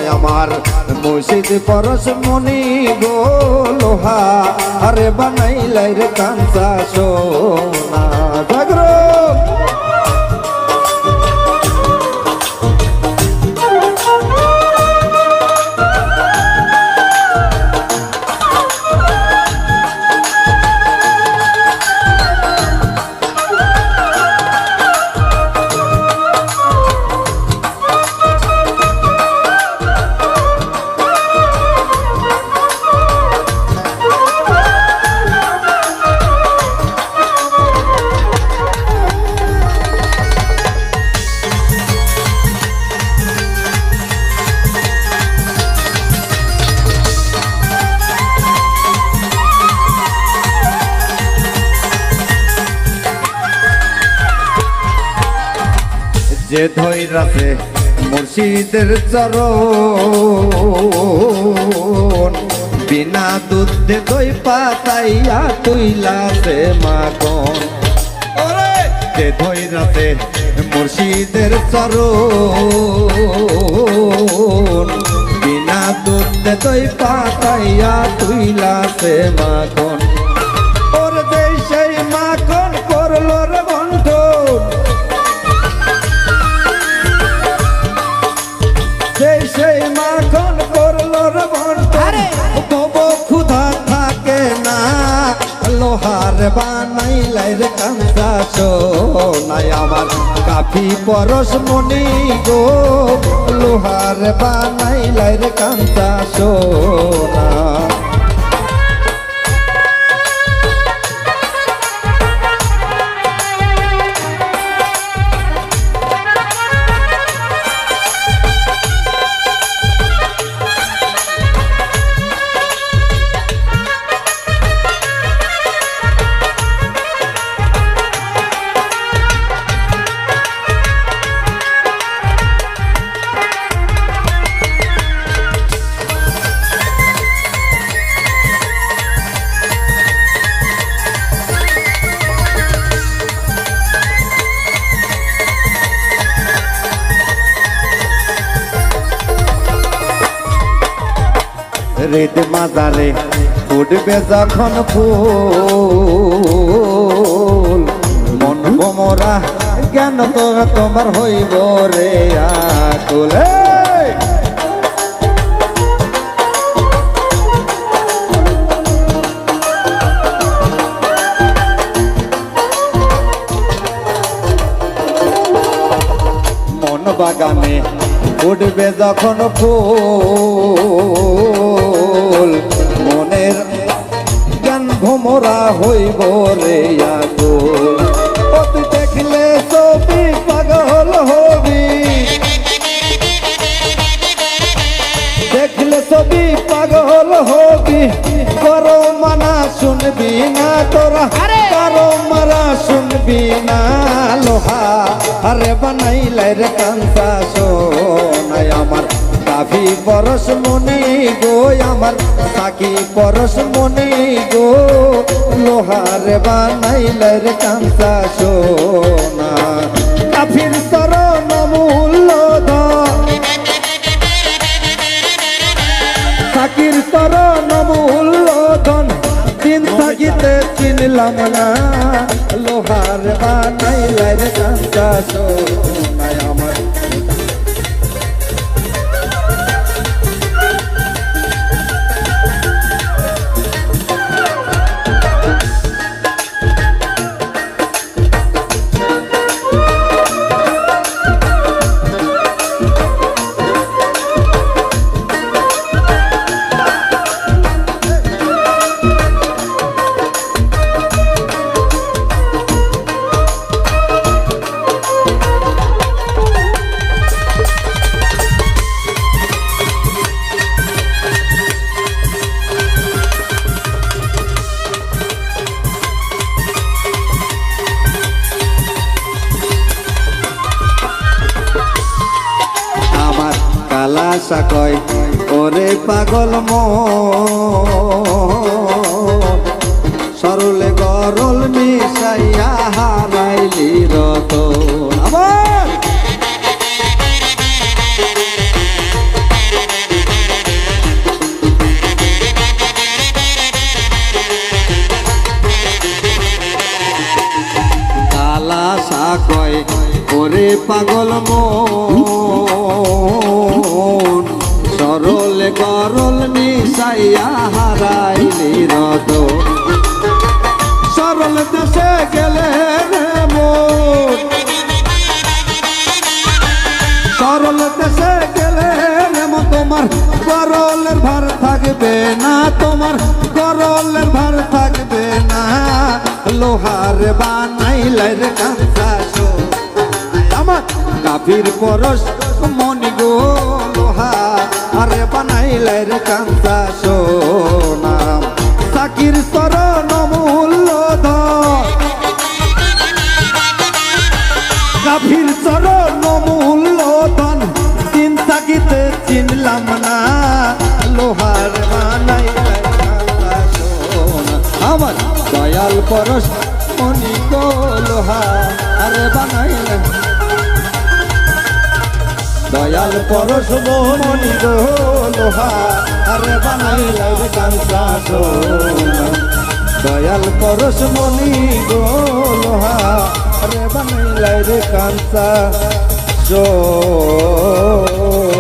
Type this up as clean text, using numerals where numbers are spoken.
আমার মুর্শিদ পরশ মনি গো লোহা আরে বানাইলাই রে কাঞ্চা সোনা জাগরণ যে ধৈরাছে মুর্শিদের চরণ বিনা দুধে দই পাতাইয়া তুইলাছে মাখন যে ধৈরাছে মুর্শিদের চরণ বিনা দুধে দই পাতাইয়া তুইলাছে মাখন ওর দেই সেই মাখন করলো রে বন্ধন সেই মাখন করলো রে বন্ধন তবু ক্ষুধা থাকে না লোহার বানাইলাই রে কাঞ্চা সোনাই আমার কাফি পরশ মনি গো লোহার বানাইলাই রে কাঞ্চা সোনা রেদ মাজারে উঠবে যখন ফুল মন ভোমরা জ্ঞান তো তোমার হইব রে আকুল মন বাগানে উঠবে যখন ফুল মনের জ্ঞান ভোমরা হইব রে আকুল তুই দেখলে ছবি পাগল হবি দেখলে ছবি পাগল হবি করো মানা শুনবি না তোরা কারো মারা শুনবি না লোহা আরে বানাইলাই রে কাঞ্চা সোনাই আমার কাফি পরশ মনি গো আমার সাকি পরশ মনি গো লোহার বানাইলাই রে কাঞ্চা সোনা কাফির চরণ মূল্য সাকির চরণ মূল্য ধন দিন থাকিতে চিনলাম না লোহার বানাইলাই রে কাঞ্চা সোনাই আমার কালাসা কয় ওরে পাগল সরলে গরল মিশাইয়া হারাইলি রতন আমার পাগল মন সরল গরল মিশাইয়া হারাইলি রতন সরল দেশে গেলে রে মন সরল দেশে গেলে রে মন তোমার গরলের ভার থাকবে না তোমার গরলের ভার থাকবে না লোহার বানাইলে রে কাঁচা আমার কাফির পরশ মনি গো লোহা আরে বানাইলে রে কাঁচা সোনা সাকির চরণ মূল্যধন কাফির চরণ মূল্যধন দিন থাকিতে চিনলাম না লোহার বানাইলে কাঁচা সোনা আমার দয়াল পরশ মনি গো লোহা আরে বানাইলে দয়াল পরশ মনি গো লোহা আরে বানাইলে কাঁচা সোনা দয়াল পরশ মনি গো লোহা আরে বানাইলে কাঁচা সোনা